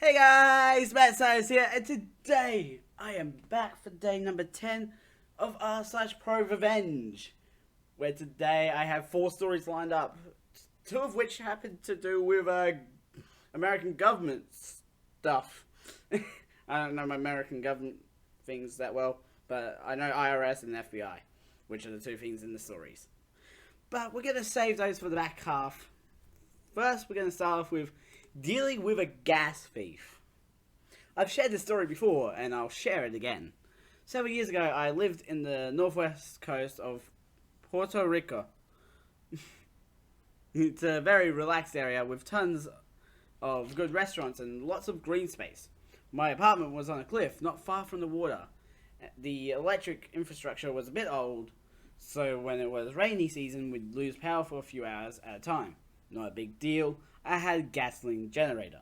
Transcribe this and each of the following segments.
Hey guys, Matt Science here, and today I am back for day number 10 of r/ProRevenge, where today I have 4 stories lined up, 2 of which happen to do with American government stuff. I don't know my American government things that well, but I know IRS and FBI, which are the 2 things in the stories. But we're going to save those for the back half. First, we're going to start off with dealing with a gas thief. I've shared this story before, and I'll share it again. Several years ago, I lived in the northwest coast of Puerto Rico. It's a very relaxed area with tons of good restaurants and lots of green space. My apartment was on a cliff not far from the water. The electric infrastructure was a bit old, so when it was rainy season, we'd lose power for a few hours at a time. Not a big deal. I had a gasoline generator.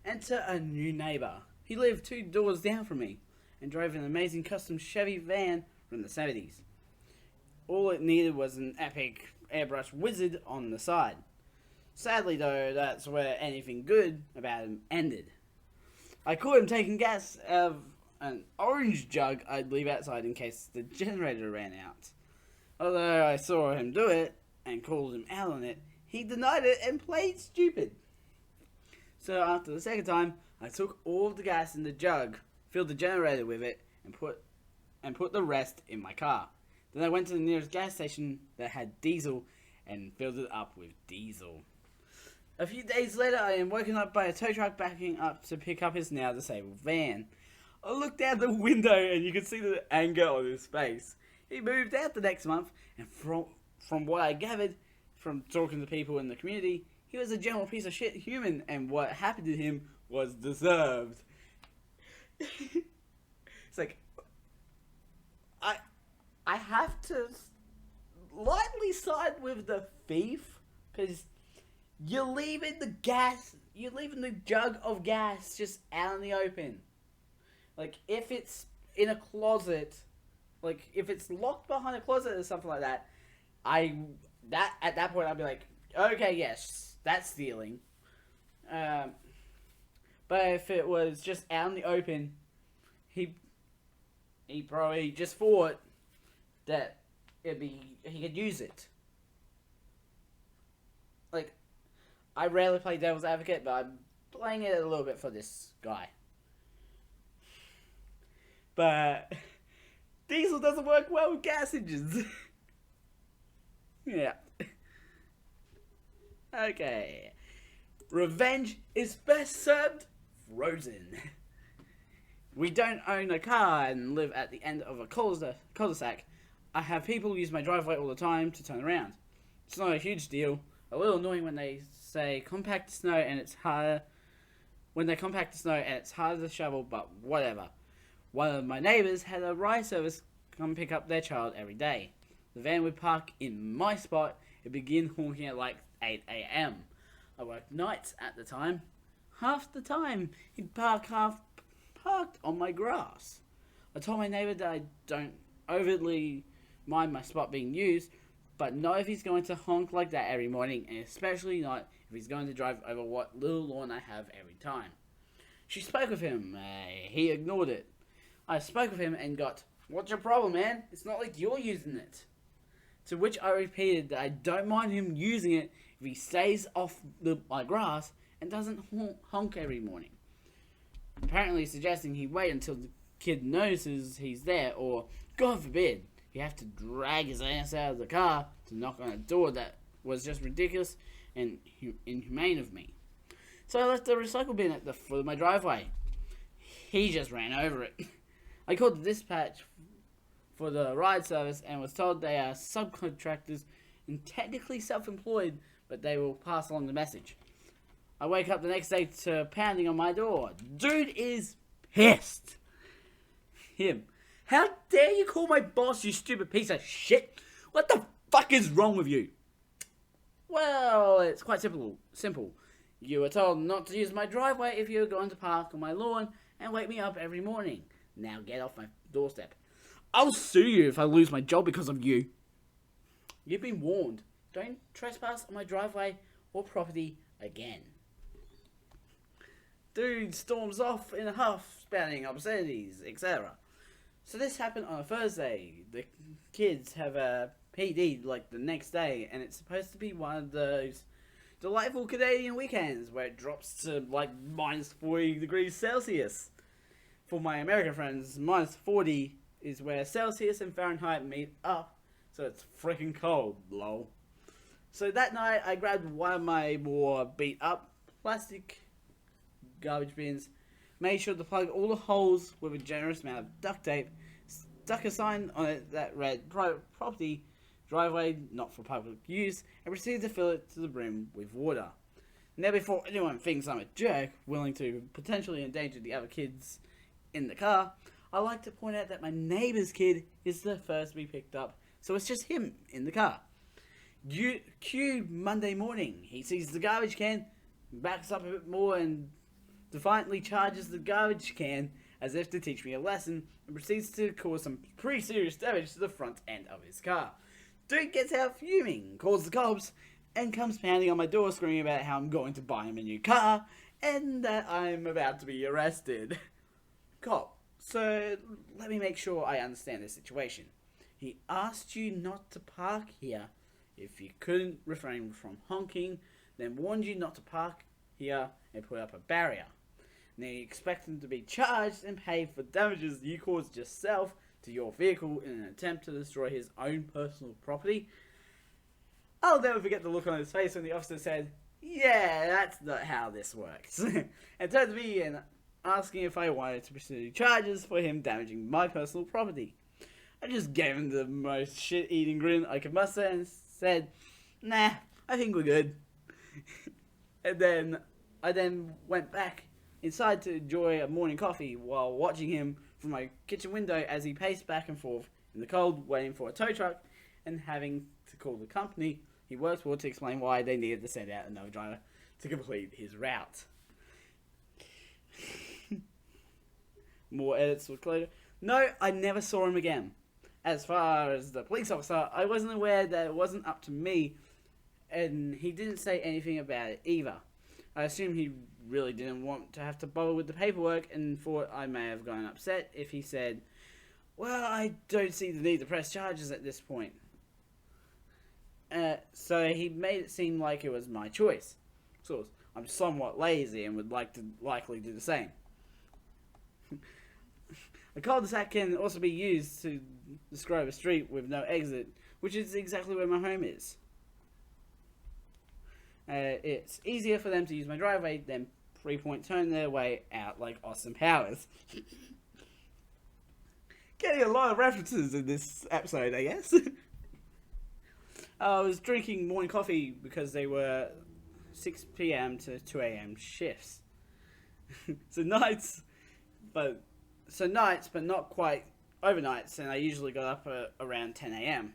Enter a new neighbor. He lived 2 doors down from me and drove an amazing custom Chevy van from the 70s. All it needed was an epic airbrush wizard on the side. Sadly though, that's where anything good about him ended. I caught him taking gas out of an orange jug I'd leave outside in case the generator ran out. Although I saw him do it and called him out on it, he denied it and played stupid. So after the second time, I took all of the gas in the jug, filled the generator with it, and put the rest in my car. Then I went to the nearest gas station that had diesel and filled it up with diesel. A few days later, I am woken up by a tow truck backing up to pick up his now disabled van. I looked out the window and you could see the anger on his face. He moved out the next month, and from what I gathered from talking to people in the community, he was a general piece of shit human, and what happened to him was deserved. It's like, I have to lightly side with the thief, because you're leaving the jug of gas just out in the open. Like, if it's in a closet, like, if it's locked behind a closet or something like that, at that point I'd be like, okay, yes, that's stealing. But if it was just out in the open, he probably just thought that he could use it. Like, I rarely play devil's advocate, but I'm playing it a little bit for this guy. But diesel doesn't work well with gas engines. Yeah. Okay. Revenge is best served frozen. We don't own a car and live at the end of a cul-de-sac. I have people use my driveway all the time to turn around. It's not a huge deal. A little annoying when they say compact snow and it's harder. When they compact the snow and it's harder to shovel, but whatever. One of my neighbours had a ride service come pick up their child every day. The van would park in my spot and begin honking at like 8 a.m. I worked nights at the time. Half the time, he'd parked on my grass. I told my neighbour that I don't overly mind my spot being used, but not if he's going to honk like that every morning, and especially not if he's going to drive over what little lawn I have every time. She spoke with him. He ignored it. I spoke with him and got, "What's your problem, man? It's not like you're using it." To which I repeated that I don't mind him using it if he stays off my grass and doesn't honk every morning. Apparently suggesting he wait until the kid notices he's there, or, God forbid, he have to drag his ass out of the car to knock on a door. That was just ridiculous and inhumane of me. So I left the recycle bin at the foot of my driveway. He just ran over it. I called the dispatch for the ride service and was told they are subcontractors and technically self-employed, but they will pass along the message. I wake up the next day to pounding on my door. Dude is pissed. Him. "How dare you call my boss, you stupid piece of shit? What the fuck is wrong with you?" Well, it's quite simple. You were told not to use my driveway if you're going to park on my lawn and wake me up every morning. Now get off my doorstep. I'll sue you if I lose my job because of you. You've been warned. Don't trespass on my driveway or property again. dude storms off in a huff, spouting obscenities, etc. So this happened on a Thursday. The kids have a PD like the next day, and it's supposed to be one of those delightful Canadian weekends where it drops to like minus 40 degrees Celsius. For my American friends, minus 40 is where Celsius and Fahrenheit meet up, so it's freaking cold, lol. So that night I grabbed one of my more beat up plastic garbage bins, made sure to plug all the holes with a generous amount of duct tape, stuck a sign on it that read private property, driveway not for public use, and proceeded to fill it to the brim with water. Now before anyone thinks I'm a jerk, willing to potentially endanger the other kids in the car, I like to point out that my neighbour's kid is the first to be picked up, so it's just him in the car. Cue Monday morning, he sees the garbage can, backs up a bit more and defiantly charges the garbage can as if to teach me a lesson, and proceeds to cause some pretty serious damage to the front end of his car. Dude gets out fuming, calls the cops, and comes pounding on my door screaming about how I'm going to buy him a new car, and that I'm about to be arrested. Cop, so let me make sure I understand this situation. He asked you not to park here if you couldn't refrain from honking, then warned you not to park here and put up a barrier. Now you expect him to be charged and paid for damages you caused yourself to your vehicle in an attempt to destroy his own personal property. I'll never forget the look on his face when the officer said, "Yeah, that's not how this works," and turned to me and asking if I wanted to pursue charges for him damaging my personal property. I just gave him the most shit-eating grin I could muster and said, "Nah, I think we're good." And I then went back inside to enjoy a morning coffee while watching him from my kitchen window as he paced back and forth in the cold, waiting for a tow truck and having to call the company he works for to explain why they needed to send out another driver to complete his route. More edits with later. No, I never saw him again. As far as the police officer, I wasn't aware that it wasn't up to me, and he didn't say anything about it either. I assume he really didn't want to have to bother with the paperwork and thought I may have gotten upset if he said, "Well, I don't see the need to press charges at this point." So he made it seem like it was my choice. So I'm somewhat lazy and would likely do the same. A cul-de-sac can also be used to describe a street with no exit, which is exactly where my home is. It's easier for them to use my driveway than three-point turn their way out like Austin Powers. Getting a lot of references in this episode, I guess. I was drinking morning coffee because they were 6 p.m. to 2 a.m. shifts. So nights, but not quite overnights, and I usually got up around 10 a.m.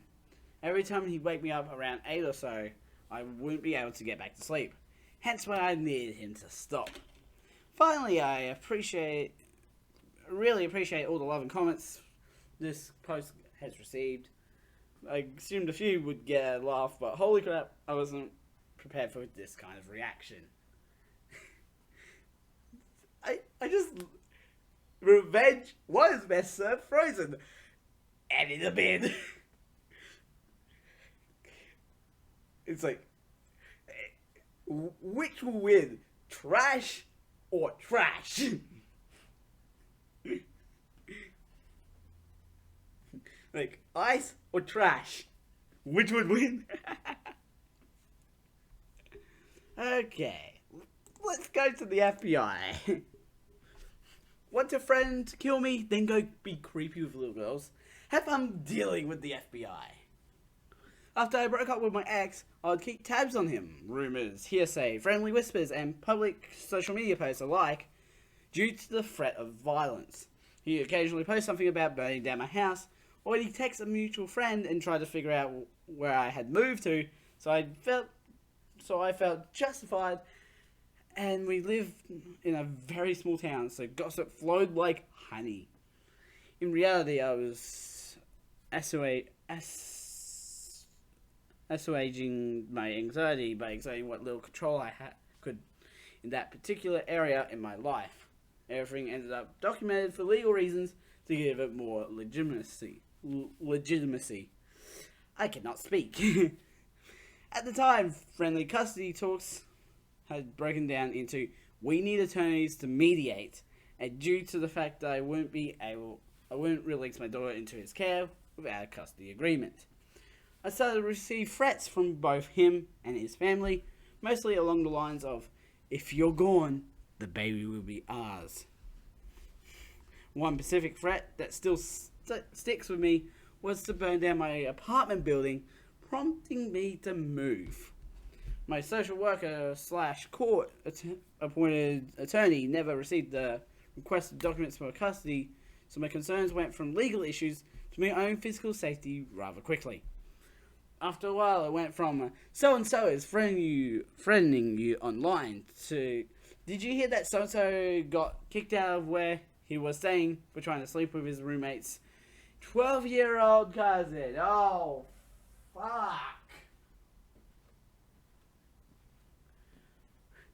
Every time he'd wake me up around 8 or so, I wouldn't be able to get back to sleep. Hence why I needed him to stop. Finally, I really appreciate all the love and comments this post has received. I assumed a few would get a laugh, but holy crap, I wasn't prepared for this kind of reaction. I just... Revenge was best served frozen. And in the bin. It's like, which will win? Trash or trash? Like, ice or trash? Which would win? Okay, let's go to the FBI. Want a friend to kill me? Then go be creepy with little girls. Have fun dealing with the FBI. After I broke up with my ex, I would keep tabs on him. Rumours, hearsay, friendly whispers, and public social media posts alike, due to the threat of violence. He'd occasionally post something about burning down my house, or he'd text a mutual friend and try to figure out where I had moved to, so I felt justified. And we live in a very small town, so gossip flowed like honey. In reality, I was assuaging my anxiety by exerting what little control I could in that particular area in my life. Everything ended up documented for legal reasons to give it more legitimacy. I cannot speak. At the time, friendly custody talks had broken down into, we need attorneys to mediate, and due to the fact that I wouldn't release my daughter into his care without a custody agreement. I started to receive threats from both him and his family, mostly along the lines of, if you're gone, the baby will be ours. One specific threat that still sticks with me was to burn down my apartment building, prompting me to move. My social worker / court appointed attorney never received the requested documents for custody, so my concerns went from legal issues to my own physical safety rather quickly. After a while, it went from so-and-so is threatening you online to, did you hear that so-and-so got kicked out of where he was staying for trying to sleep with his roommate's 12-year-old cousin? Oh, fuck.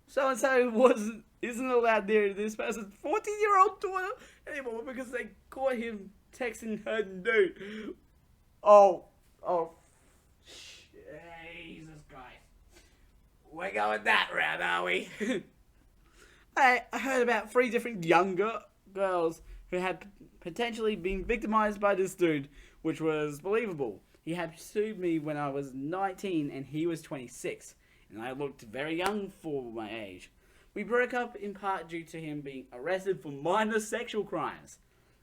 So-and-so isn't allowed near this person's 14-year-old daughter anymore because they caught him texting her nude. Oh, Jesus Christ. We're going that route, are we? I heard about 3 different younger girls who had potentially been victimized by this dude, which was believable. He had sued me when I was 19 and he was 26, and I looked very young for my age. We broke up in part due to him being arrested for minor sexual crimes.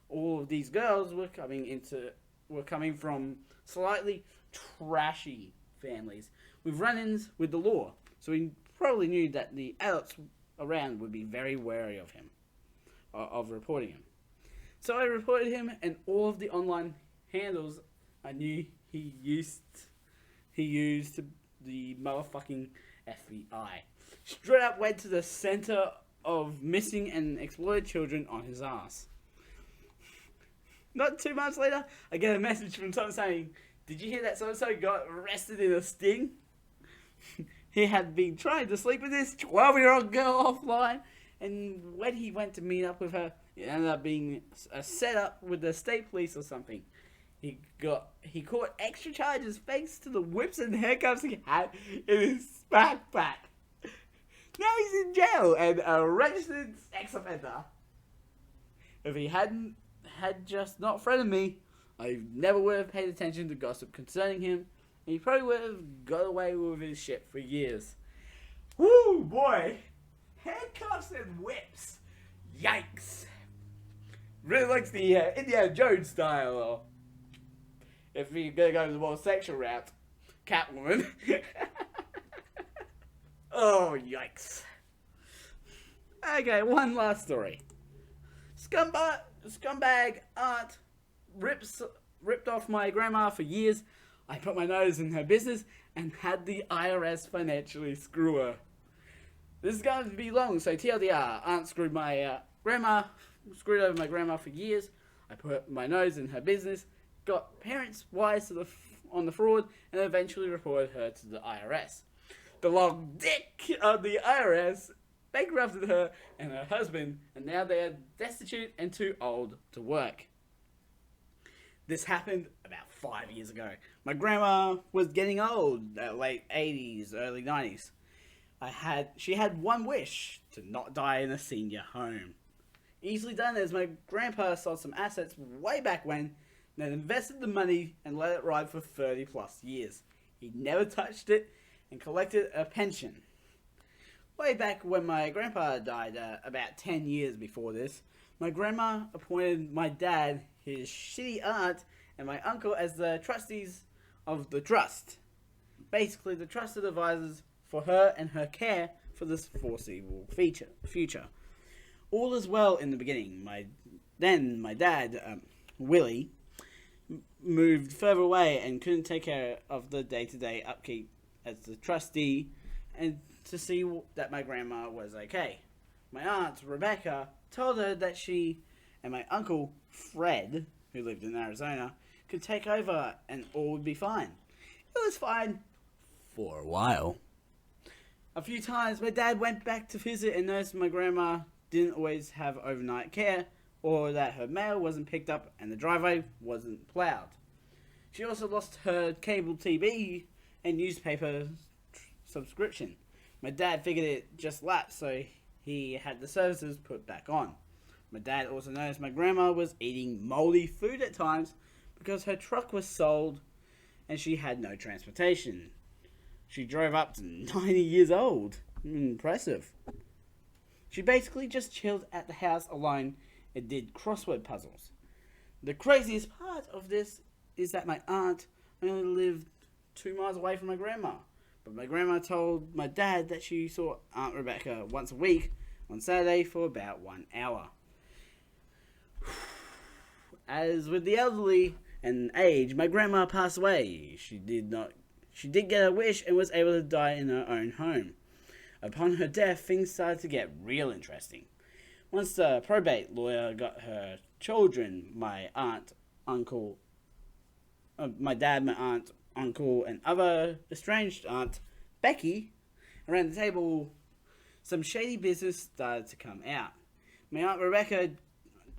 All of these girls were coming from slightly trashy families with run-ins with the law, so he probably knew that the adults around would be very wary of him, of reporting him. So I reported him, and all of the online handles I knew he used to the motherfucking FBI. Straight up went to the Center of Missing and Exploited Children on his ass. Not 2 months later, I get a message from someone saying, did you hear that so-and-so got arrested in a sting? He had been trying to sleep with this 12-year-old girl offline, and when he went to meet up with her, it ended up being a setup with the state police or something. He caught extra charges thanks to the whips and handcuffs he had in his backpack. Now he's in jail and a registered sex offender. If he had just not threatened me, I never would have paid attention to gossip concerning him, and he probably would have got away with his shit for years. Woo, boy! Handcuffs and whips! Yikes! Really likes the Indiana Jones style, or if you're gonna go the more sexual route, Catwoman. Oh, yikes. Okay, one last story. Scumbag aunt ripped off my grandma for years. I put my nose in her business and had the IRS financially screw her. This is going to be long, so TLDR, aunt screwed my screwed over my grandma for years. I put my nose in her business, got parents wise on the fraud, and eventually reported her to the IRS. The long dick of the IRS bankrupted her and her husband, and now they are destitute and too old to work. This happened about 5 years ago. My grandma was getting old, late 80s, early 90s. She had one wish, to not die in a senior home. Easily done, as my grandpa sold some assets way back when, then invested the money and let it ride for 30 plus years. He never touched it and collected a pension. Way back when my grandpa died, about 10 years before this, my grandma appointed my dad, his shitty aunt, and my uncle as the trustees of the trust. Basically, the trusted advisors for her and her care for this foreseeable future. All is well in the beginning. My dad, Willie, moved further away and couldn't take care of the day-to-day upkeep as the trustee and to see that my grandma was okay. My aunt, Rebecca, told her that she and my uncle, Fred, who lived in Arizona, could take over and all would be fine. It was fine for a while. A few times my dad went back to visit and noticed my grandma didn't always have overnight care, or that her mail wasn't picked up and the driveway wasn't ploughed. She also lost her cable TV and newspaper subscription. My dad figured it just lapsed, so he had the services put back on. My dad also noticed my grandma was eating moldy food at times because her truck was sold and she had no transportation. She drove up to 90 years old. Impressive. She basically just chilled at the house alone and did crossword puzzles. The craziest part of this is that my aunt only lived 2 miles away from my grandma. But my grandma told my dad that she saw Aunt Rebecca once a week on Saturday for about 1 hour. As with the elderly and age, my grandma passed away. She did get a wish and was able to die in her own home. Upon her death, things started to get real interesting. Once the probate lawyer got her children, my aunt, uncle, my dad, my aunt, uncle, and other estranged aunt, Becky, around the table, some shady business started to come out. My aunt Rebecca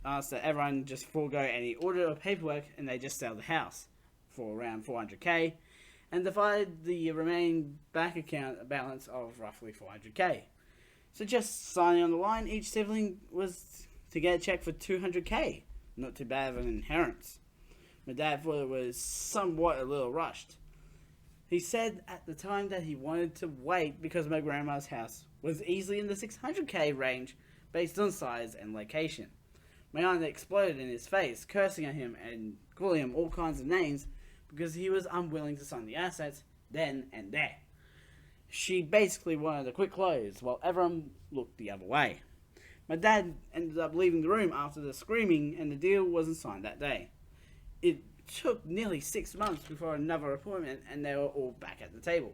asked that everyone just forego any order or paperwork and they just sell the house for around $400k and divide the remaining bank account balance of roughly $400k. So just signing on the line, each sibling was to get a check for $200k. Not too bad of an inheritance. My dad thought it was somewhat a little rushed. He said at the time that he wanted to wait because my grandma's house was easily in the $600k range based on size and location. My aunt exploded in his face, cursing at him and calling him all kinds of names because he was unwilling to sign the assets then and there. She basically wanted a quick close while everyone looked the other way. My dad ended up leaving the room after the screaming and the deal wasn't signed that day. It took nearly 6 months before another appointment and they were all back at the table.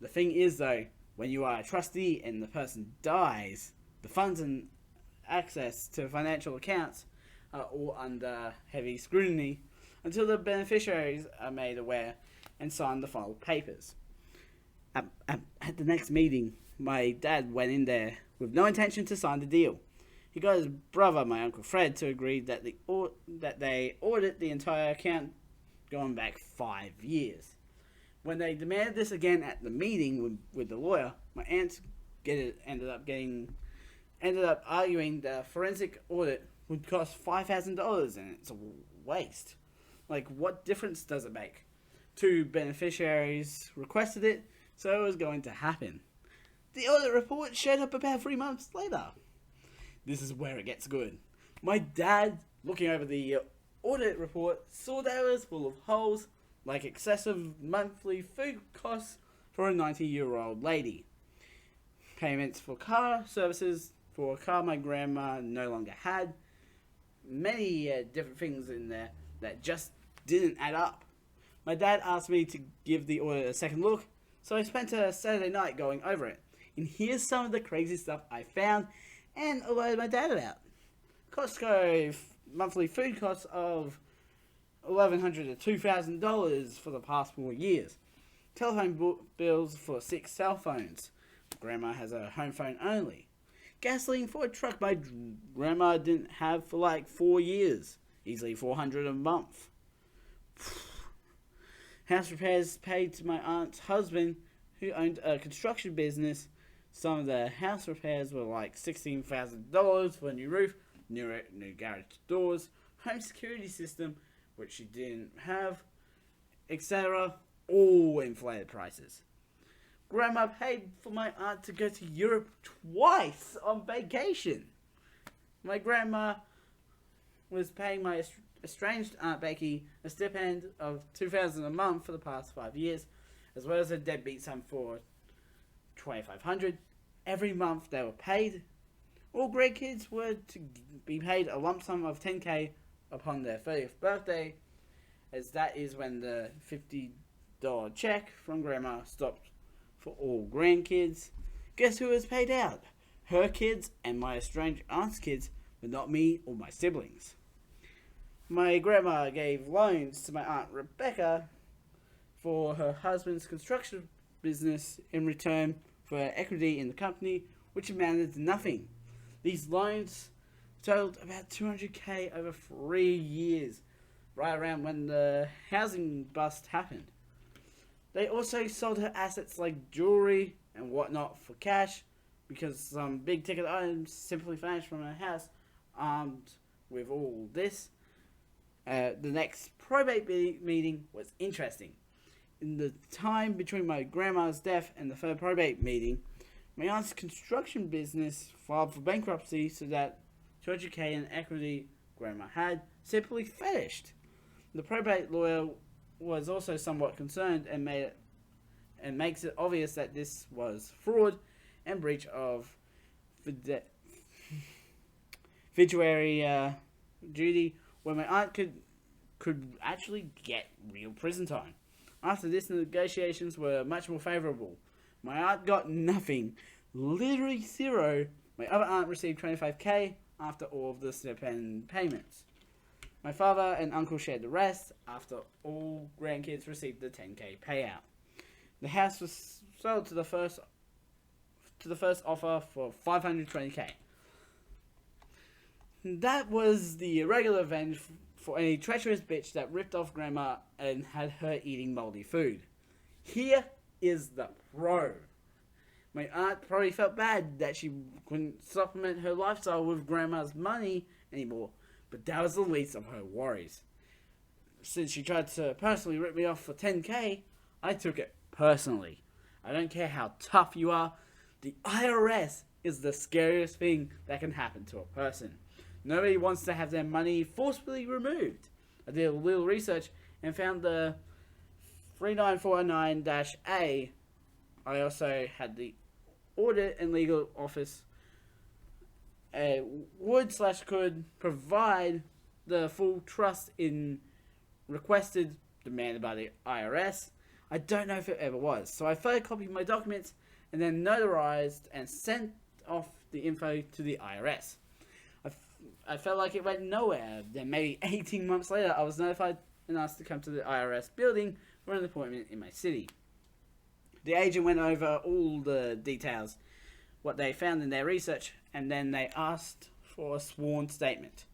The thing is though, when you are a trustee and the person dies, the funds and access to financial accounts are all under heavy scrutiny until the beneficiaries are made aware and sign the final papers. At the next meeting, my dad went in there with no intention to sign the deal. He got his brother, my Uncle Fred, to agree that they audit the entire account going back 5 years. When they demanded this again at the meeting with the lawyer, my aunt ended up arguing that a forensic audit would cost $5,000 and it's a waste. Like, what difference does it make? 2 beneficiaries requested it, so it was going to happen. The audit report showed up about 3 months later. This is where it gets good. My dad, looking over the audit report, saw that it was full of holes, like excessive monthly food costs for a 90-year-old lady. Payments for car services for a car my grandma no longer had. Many different things in there that just didn't add up. My dad asked me to give the audit a second look, so I spent a Saturday night going over it. And here's some of the crazy stuff I found and alerted my dad about. Costco monthly food costs of $1,100 to $2,000 for the past 4 years. Telephone bills for 6 cell phones. Grandma has a home phone only. Gasoline for a truck my grandma didn't have for like 4 years. Easily $400 a month. House repairs paid to my aunt's husband, who owned a construction business. Some of the house repairs were like $16,000 for a new roof, new garage doors, home security system, which she didn't have, etc. All inflated prices. Grandma paid for my aunt to go to Europe twice on vacation. My grandma was paying my estranged Aunt Becky a stipend of $2,000 a month for the past 5 years, as well as a deadbeat sum for $2,500. Every month they were paid. All grandkids were to be paid a lump sum of $10K upon their 30th birthday, as that is when the $50 check from Grandma stopped for all grandkids. Guess who was paid out? Her kids and my estranged aunt's kids, but not me or my siblings. My grandma gave loans to my Aunt Rebecca for her husband's construction business in return for equity in the company, which amounted to nothing. These loans totaled about $200K over 3 years, right around when the housing bust happened. They also sold her assets like jewelry and whatnot for cash, because some big ticket items simply vanished from her house. Armed with all this, the next probate meeting was interesting. In the time between my grandma's death and the third probate meeting, my aunt's construction business filed for bankruptcy, so that $200K in equity grandma had simply vanished. The probate lawyer was also somewhat concerned and makes it obvious that this was fraud and breach of fiduciary duty, where my aunt could actually get real prison time. After this, the negotiations were much more favourable. My aunt got nothing, literally zero. My other aunt received $25K after all of the stipend payments. My father and uncle shared the rest after all grandkids received the $10K payout. The house was sold to the first offer for $520K. That was the irregular revenge for any treacherous bitch that ripped off grandma and had her eating moldy food. Here is the pro. My aunt probably felt bad that she couldn't supplement her lifestyle with grandma's money anymore, but that was the least of her worries. Since she tried to personally rip me off for $10K, I took it personally. I don't care how tough you are, the IRS is the scariest thing that can happen to a person. Nobody wants to have their money forcibly removed. I did a little research and found the 39409-A. I also had the audit and legal office would/could provide the full trust in requested, demanded by the IRS. I don't know if it ever was. So I photocopied my documents and then notarized and sent off the info to the IRS. I felt like it went nowhere. Then maybe 18 months later, I was notified and asked to come to the IRS building for an appointment in my city. The agent went over all the details, what they found in their research, and then they asked for a sworn statement.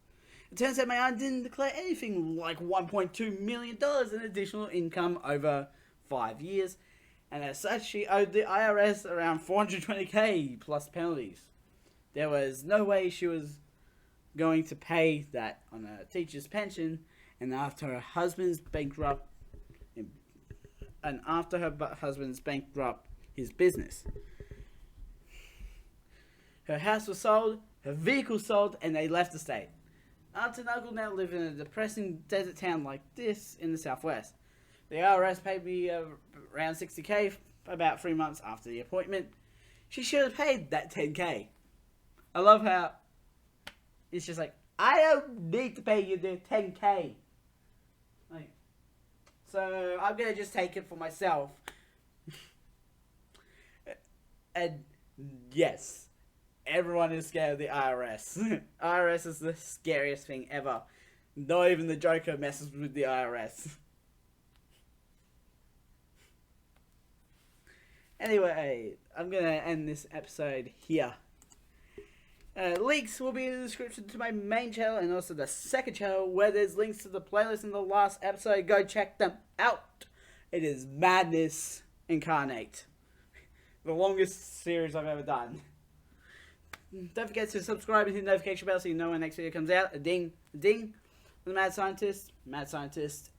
It turns out my aunt didn't declare anything like $1.2 million in additional income over 5 years, and as such, she owed the IRS around $420K plus penalties. There was no way she was going to pay that on a teacher's pension, and after her husband's bankrupt his business. Her house was sold, her vehicle sold, and they left the state. Aunt and uncle now live in a depressing desert town like this in the southwest. The IRS paid me around $60K about 3 months after the appointment. She should have paid that $10K. I love how it's just like, I don't need to pay you the $10K. Like, so I'm going to just take it for myself. And yes, everyone is scared of the IRS. IRS is the scariest thing ever. Not even the Joker messes with the IRS. Anyway, I'm going to end this episode here. Links will be in the description to my main channel and also the second channel, where there's links to the playlist in the last episode. Go check them out. It is madness incarnate. The longest series I've ever done. Don't forget to subscribe and hit the notification bell so you know when the next video comes out. A ding, a ding. I'm the Mad Scientist,